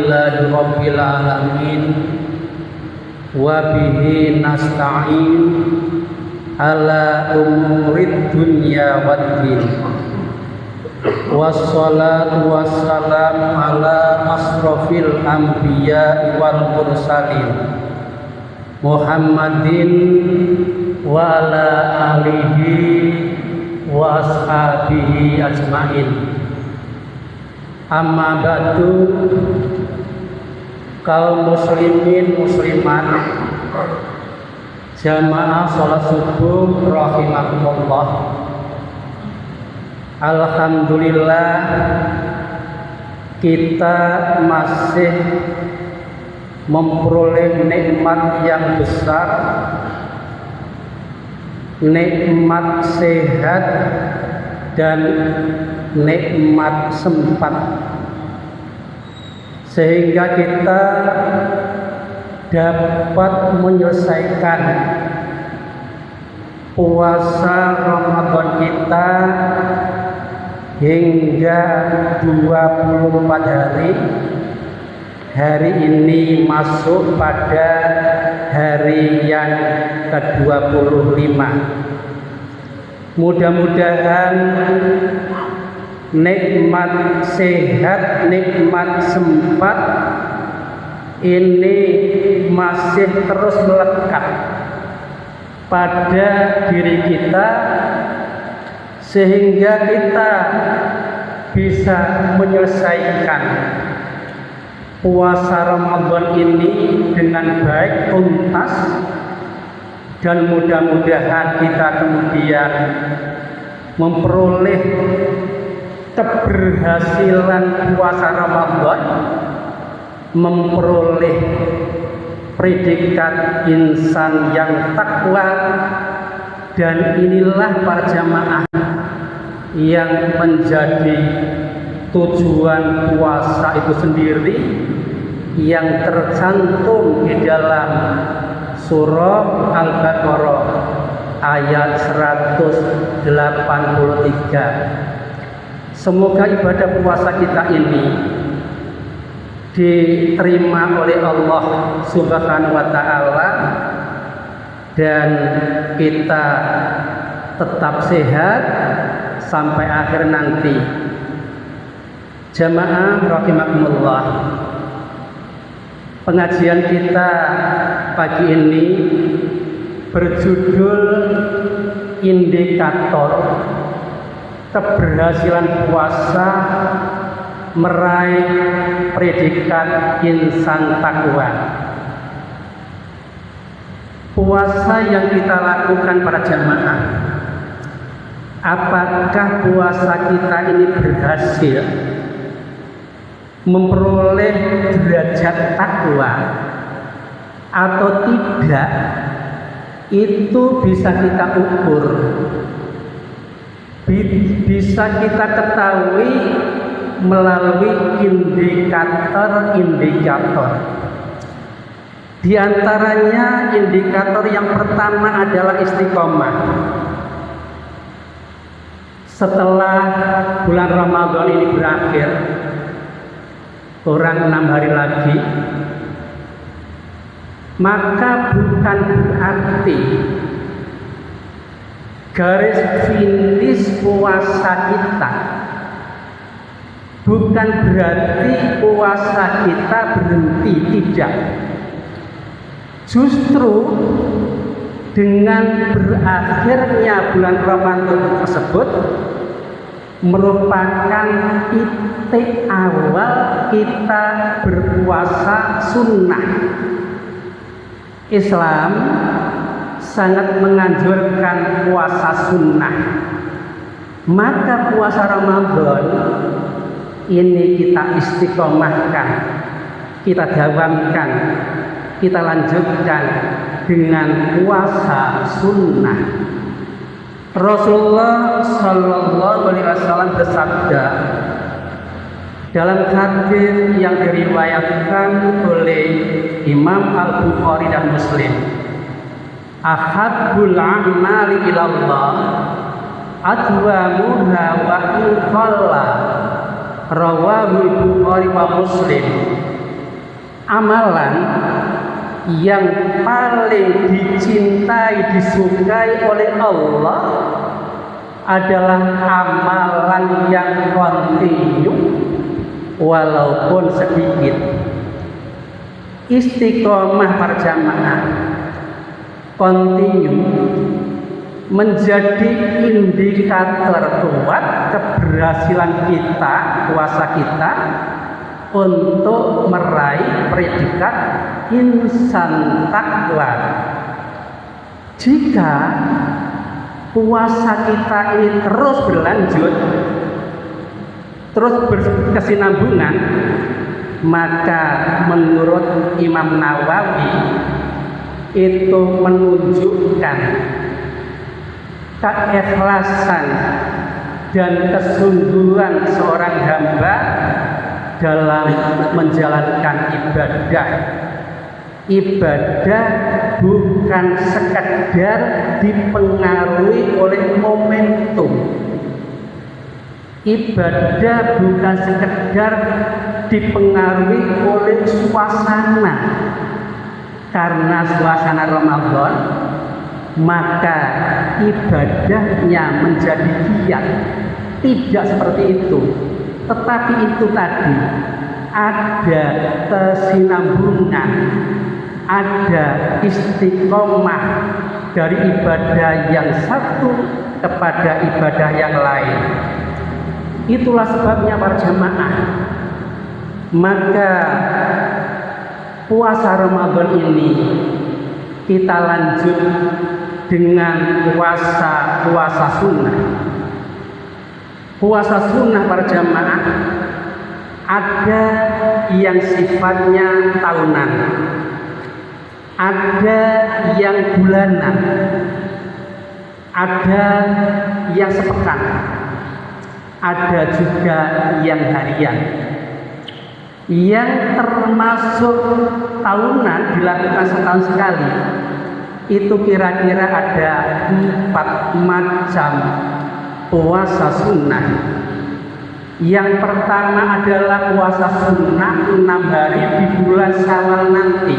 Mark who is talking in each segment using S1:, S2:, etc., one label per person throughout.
S1: Alhamdulillahi Rabbil Alamin. Wa bihi nasta'in ala umurid dunya waddin. Wassalatu wassalamu ala asrofil anbiya wal mursalin Muhammadin wa ala alihi wa ashabihi ajmain. Amma ba'du, kaum muslimin muslimat jamaah salat subuh rahimakumullah. Alhamdulillah kita masih memperoleh nikmat yang besar, nikmat sehat dan nikmat sempat, sehingga kita dapat menyelesaikan puasa Ramadan kita hingga 24 hari. Hari ini masuk pada hari yang ke-25. Mudah-mudahan nikmat sehat, nikmat sempat ini masih terus melekat pada diri kita, sehingga kita bisa menyelesaikan puasa Ramadan ini dengan baik, tuntas, dan mudah-mudahan kita kemudian memperoleh keberhasilan puasa Ramadan, memperoleh predikat insan yang takwa. Dan inilah para jamaah yang menjadi tujuan puasa itu sendiri, yang tercantum di dalam surah Al-Baqarah ayat 183. Semoga ibadah puasa kita ini diterima oleh Allah Subhanahu wa Ta'ala, dan kita tetap sehat sampai akhir nanti. Jamaah rahimakumullah, pengajian kita pagi ini berjudul Indikator Keberhasilan Puasa Meraih Predikat Insan Takwa. Puasa yang kita lakukan para jamaah, apakah puasa kita ini berhasil memperoleh derajat takwa atau tidak? Itu bisa kita ukur, bisa kita ketahui melalui indikator-indikator. Di antaranya indikator yang pertama adalah istiqomah. Setelah bulan Ramadan ini berakhir, kurang 6 hari lagi, maka bukan berarti garis finish puasa kita, bukan berarti puasa kita berhenti, tidak. Justru dengan berakhirnya bulan Ramadan tersebut merupakan titik awal kita berpuasa sunnah. Islam sangat menganjurkan puasa sunnah. Maka puasa Ramadan ini kita istiqomahkan, kita dawamkan, kita lanjutkan dengan puasa sunnah. Rasulullah Shallallahu Alaihi Wasallam bersabda dalam hadis yang diriwayatkan oleh Imam Al-Bukhari dan Muslim, ahabbul a'mali ilallah adwamuha wa in qalla, rawahu Bukhari wa Muslim. amalan yang paling dicintai, disukai oleh Allah adalah amalan yang kontinu walaupun sedikit. Istiqomah berjamaah kontinu menjadi indikator kuat keberhasilan kita, puasa kita untuk meraih predikat insan takwa. Jika puasa kita ini terus berlanjut, terus berkesinambungan, maka menurut Imam Nawawi itu menunjukkan keikhlasan dan kesungguhan seorang hamba dalam menjalankan ibadah. Ibadah bukan sekedar dipengaruhi oleh momentum. Ibadah bukan sekedar dipengaruhi oleh suasana. Karena suasana Ramadan, maka ibadahnya menjadi giat. Tidak seperti itu. Tetapi itu tadi ada kesinambungan, ada istiqomah dari ibadah yang satu kepada ibadah yang lain. Itulah sebabnya para jamaah, maka puasa Ramadan ini kita lanjut dengan puasa sunnah. Puasa sunnah para jamaah ada yang sifatnya tahunan, ada yang bulanan, ada yang sepekan, ada juga yang harian. Yang termasuk tahunan dilakukan setahun sekali itu kira-kira ada 4 macam puasa sunnah. Yang pertama adalah puasa sunnah 6 hari di bulan Syawal nanti.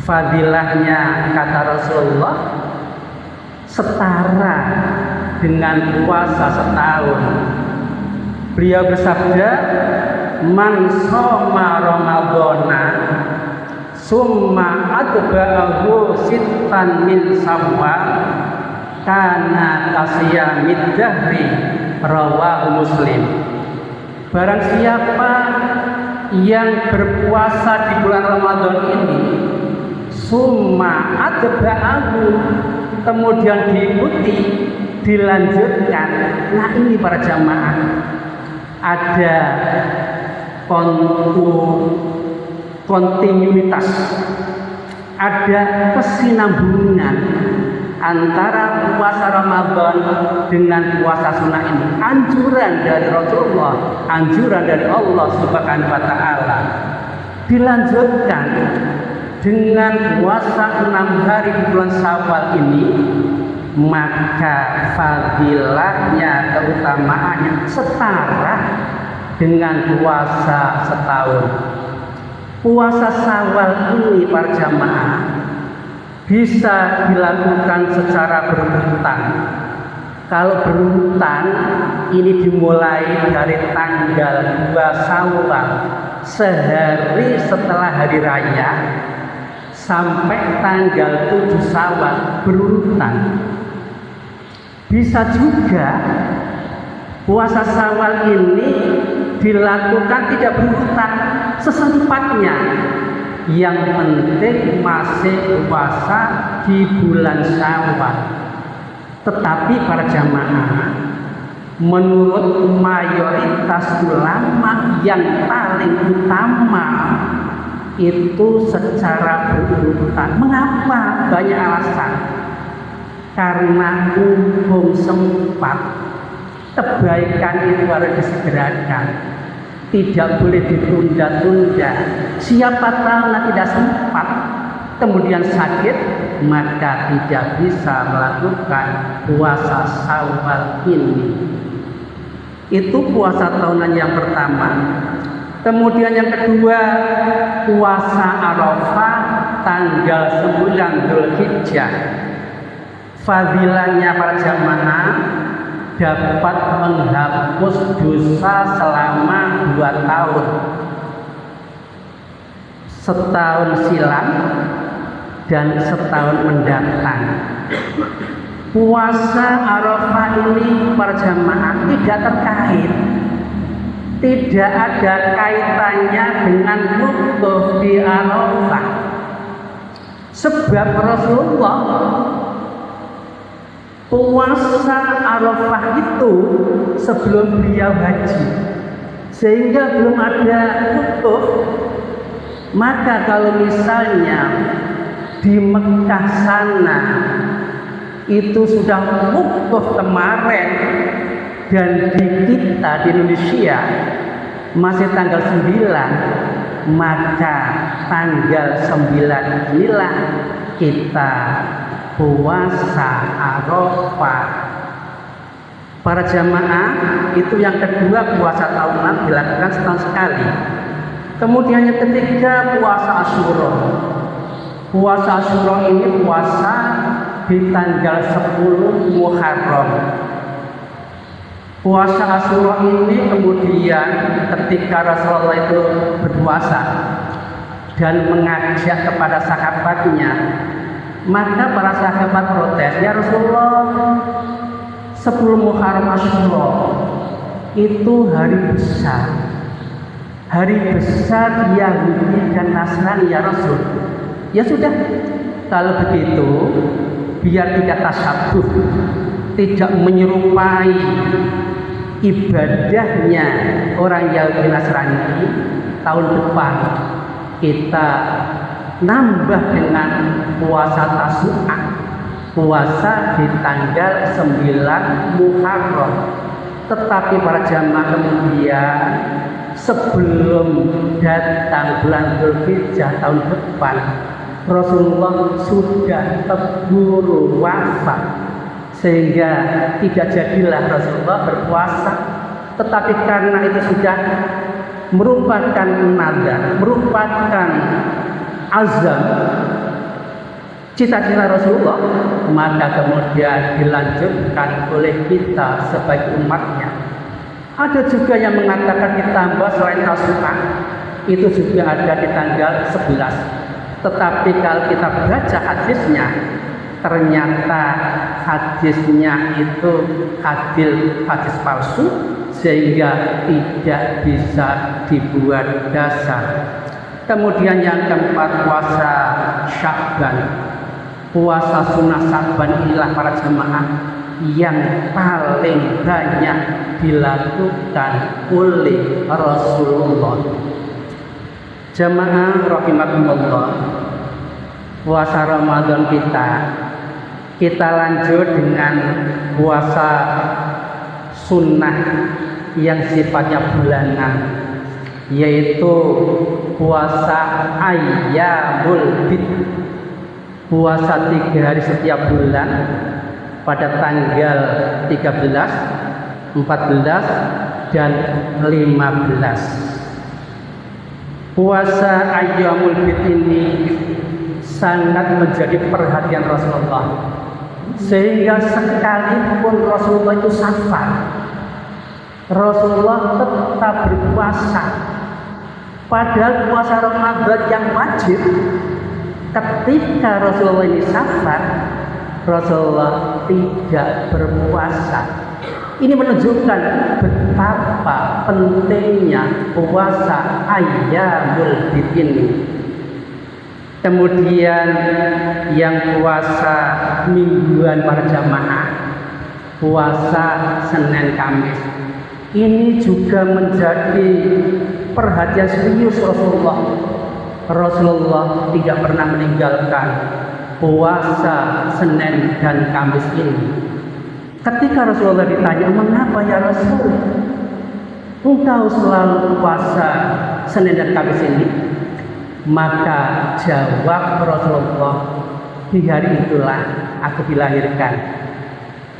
S1: Fadilahnya kata Rasulullah setara dengan puasa setahun. Beliau bersabda, man shoma ramadhana summa atba'ahu sittan min Syawal kana kasiyamid dahri, rawahu Muslim. Barang siapa yang berpuasa di bulan Ramadan ini summa atba'ahu, kemudian diikuti, dilanjutkan. Nah, ini para jamaah ada kontinuitas, ada kesinambungan antara puasa Ramadan dengan puasa sunnah ini. Anjuran dari Rasulullah, anjuran dari Allah Subhanahu wa Ta'ala, dilanjutkan dengan puasa 6 hari di bulan Syawal ini, maka fadilahnya, keutamaannya setara dengan puasa setahun. Puasa Syawal ini para jamaah bisa dilakukan secara berurutan. Kalau berurutan ini dimulai dari tanggal 2 Syawal, sehari setelah hari raya, sampai tanggal 7 Syawal, berurutan. Bisa juga puasa Syawal ini dilakukan tidak berurutan, sesempatnya. Yang penting masih puasa di bulan Syawal. Tetapi para jamaah, menurut mayoritas ulama yang paling utama itu secara berurutan. Mengapa? Banyak alasan. Karena mumpung sempat, kebaikan itu harus disegerakan, tidak boleh ditunda-tunda. Siapa tahu tidak sempat, kemudian sakit, maka tidak bisa melakukan puasa Syawal ini. Itu puasa tahunan yang pertama. Kemudian yang kedua, puasa Arafah tanggal 9 Dzulhijjah. Fadilahnya para jamaah dapat menghapus dosa selama 2 tahun. Setahun silam dan setahun mendatang. Puasa Arafah ini para jamaah tidak terkait, tidak ada kaitannya dengan wukuf di Arafah. Sebab Rasulullah puasa Arafah itu sebelum beliau haji, sehingga belum ada wukuf. Maka kalau misalnya di Mekah sana itu sudah wukuf kemarin dan di kita di Indonesia masih tanggal 9, maka tanggal 9 inilah kita puasa Arafah. Para jamaah itu yang kedua, puasa tahunan dilakukan setahun sekali. Kemudian yang ketiga, puasa Asyura. Puasa Asyura ini puasa di tanggal 10 Muharram. Puasa Asyura ini kemudian ketika Rasulullah itu berpuasa dan mengajak kepada sahabatnya, maka para sahabat protes, "Ya Rasulullah, 10 Muharram Asyura itu hari besar. Hari besar Yahudi dan Nasrani ya Rasul." Ya sudah, kalau begitu biar tidak tasabuh, tidak menyerupai ibadahnya orang Yahudi Nasrani, tahun depan kita nambah dengan puasa Tasu'a, puasa di tanggal 9 Muharram. Tetapi para jamaah kemudian sebelum datang bulan Dzulhijjah tahun depan, Rasulullah sudah terburu wafat, sehingga tidak jadilah Rasulullah berpuasa. Tetapi karena itu sudah merupakan nazar, merupakan azam, cita-cita Rasulullah, maka kemudian dilanjutkan oleh kita sebagai umatnya. Ada juga yang mengatakan ditambah selain Tasu'a, itu juga ada di tanggal 11. Tetapi kalau kita baca hadisnya, ternyata hadisnya itu hadis palsu, sehingga tidak bisa dibuat dasar. Kemudian yang keempat, puasa Sya'ban. Puasa sunnah Sya'ban inilah para jemaah yang paling banyak dilakukan oleh Rasulullah. Jemaah rahimakumullah, puasa Ramadan kita lanjut dengan puasa sunnah yang sifatnya bulanan, yaitu puasa Ayyamul Bid, puasa 3 hari setiap bulan pada tanggal 13, 14, dan 15. Puasa Ayyamul Bid ini sangat menjadi perhatian Rasulullah, sehingga sekalipun Rasulullah itu safar, Rasulullah tetap berpuasa. Padahal puasa Ramadan yang wajib, ketika Rasulullah ini safar, Rasulullah tidak berpuasa. Ini menunjukkan betapa pentingnya puasa Ayyamul Bid ini. Kemudian yang puasa mingguan para jamaah, puasa Senin Kamis, ini juga menjadi perhatian serius Rasulullah. Rasulullah tidak pernah meninggalkan puasa Senin dan Kamis ini. Ketika Rasulullah ditanya, "Mengapa ya Rasul engkau selalu puasa Senin dan Kamis ini?" Maka jawab Rasulullah, "Di hari itulah aku dilahirkan,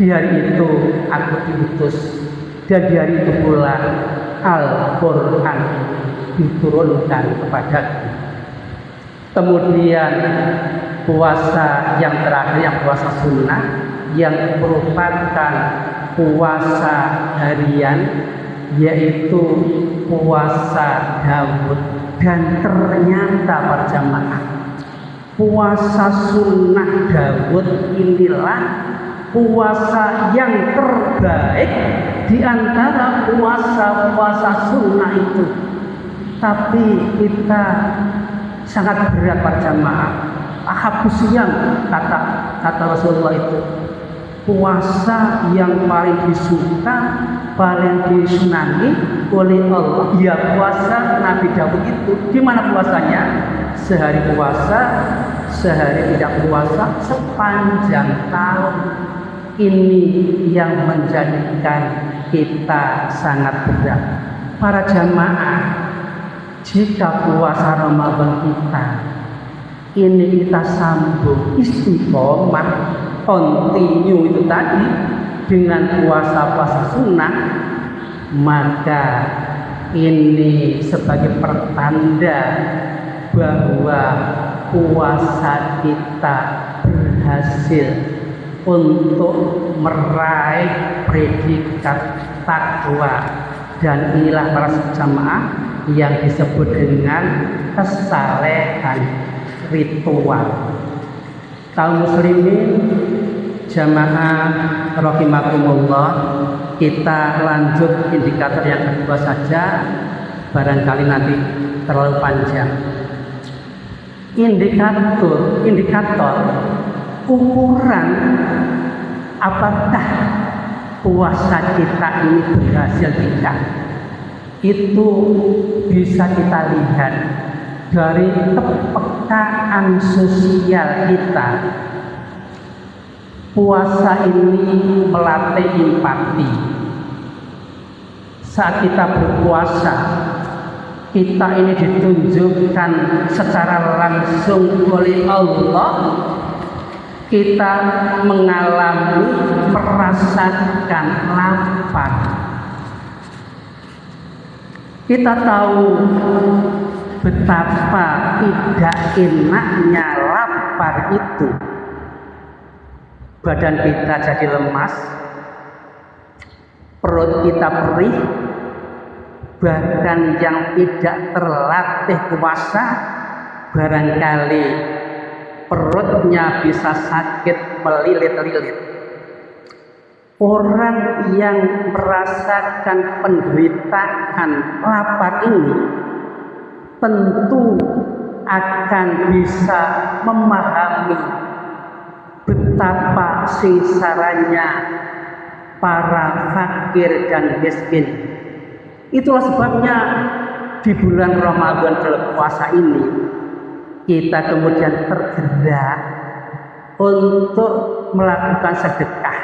S1: di hari itu aku diutus, dan di hari itu pula Al-Quran diturunkan kepadaku. Kemudian puasa yang terakhir, yang puasa sunnah, yang merupakan puasa harian, yaitu puasa Daud. Dan ternyata berjamaah, puasa sunnah Daud inilah puasa yang terbaik di antara puasa-puasa sunnah itu. Tapi kita sangat berat berjamaah. Ahabus siyam, kata Rasulullah itu, puasa yang paling disuka, paling disenangi oleh Allah, ya puasa Nabi Daud itu. Di mana puasanya? Sehari puasa, sehari tidak puasa, sepanjang tahun. Ini yang menjadikan kita sangat berat. Para jamaah, jika puasa Ramadan kita ini kita sambung istiqomah, continue itu tadi dengan puasa-puasa sunnah, maka ini sebagai pertanda bahwa puasa kita berhasil untuk meraih predikat takwa. Dan inilah para jamaah yang disebut dengan kesalehan ritual. Kaum muslimin jamaah rahimakumullah, kita lanjut indikator yang kedua saja, barangkali nanti terlalu panjang. Indikator ukuran apakah puasa kita ini berhasil tidak, itu bisa kita lihat dari kepekaan sosial kita. Puasa ini melatih empati. Saat kita berpuasa, kita ini ditunjukkan secara langsung oleh Allah, kita mengalami, merasakan lapar. Kita tahu betapa tidak enaknya lapar itu. Badan kita jadi lemas, perut kita perih, bahkan yang tidak terlatih puasa barangkali perutnya bisa sakit melilit-lilit. Orang yang merasakan penderitaan lapar ini tentu akan bisa memahami betapa sengsaranya para fakir dan miskin. Itulah sebabnya di bulan Ramadan berpuasa ini kita kemudian tergerak untuk melakukan sedekah.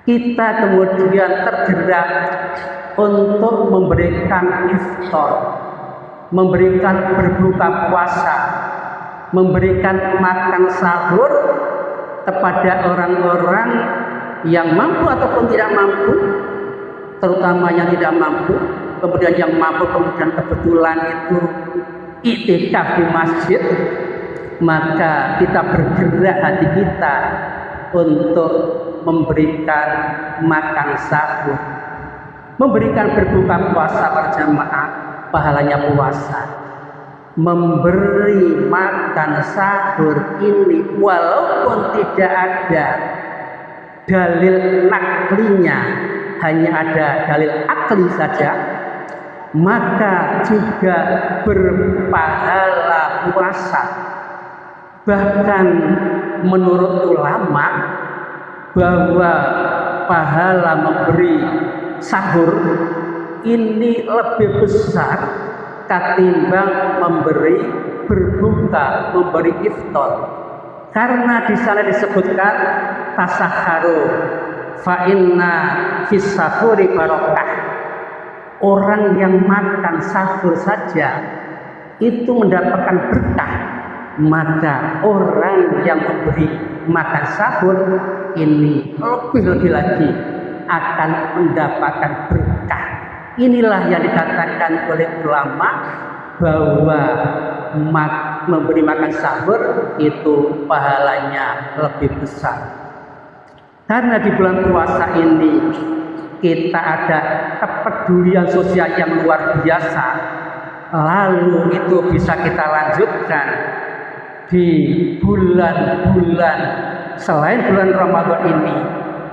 S1: Kita kemudian tergerak untuk memberikan iftar, memberikan berbuka puasa, memberikan makan sahur kepada orang-orang yang mampu ataupun tidak mampu, terutama yang tidak mampu. Kemudian yang mampu kemudian kebetulan itu iktikaf di masjid, maka kita bergerak hati kita untuk memberikan makan sahur, memberikan berbuka puasa berjamaah, pahalanya puasa. Memberi makan sahur ini walaupun tidak ada dalil naklinya, hanya ada dalil akli saja, maka juga berpahala puasa. Bahkan menurut ulama bahwa pahala memberi sahur ini lebih besar ketimbang memberi berbuka, memberi iftar. Karena di sana disebutkan tasahharu fa inna fis sahuri barokah. Orang yang makan sahur saja itu mendapatkan berkah, maka orang yang memberi makan sahur ini lebih lagi akan mendapatkan berkah. inilah yang dikatakan oleh ulama bahwa memberi makan sahur itu pahalanya lebih besar. Karena di bulan puasa ini kita ada kepedulian sosial yang luar biasa, lalu itu bisa kita lanjutkan di bulan-bulan selain bulan Ramadan ini,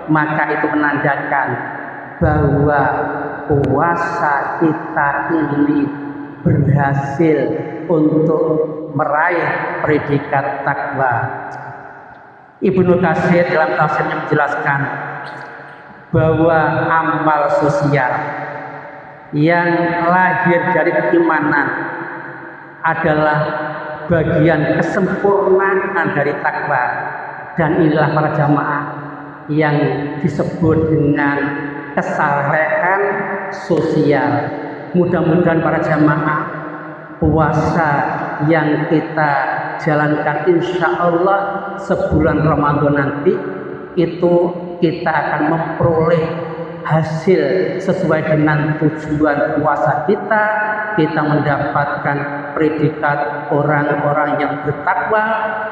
S1: maka itu menandakan bahwa puasa kita ini berhasil untuk meraih predikat takwa. Ibnu Katsir dalam tafsirnya menjelaskan bahwa amal sosial yang lahir dari keimanan adalah bagian kesempurnaan dari takwa, dan inilah para jamaah yang disebut dengan kesalehan sosial. Mudah-mudahan para jamaah puasa yang kita jalankan insya Allah sebulan Ramadan nanti itu kita akan memperoleh hasil sesuai dengan tujuan puasa kita. Kita mendapatkan predikat orang-orang yang bertakwa,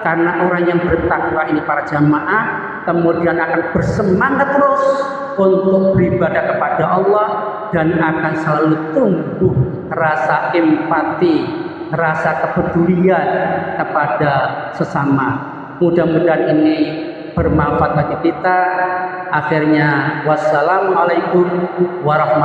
S1: karena orang yang bertakwa ini para jamaah kemudian akan bersemangat terus untuk beribadah kepada Allah dan akan selalu tumbuh rasa empati, rasa kepedulian kepada sesama. Mudah-mudahan ini bermanfaat bagi kita. Akhirnya wassalamualaikum warahmatullahi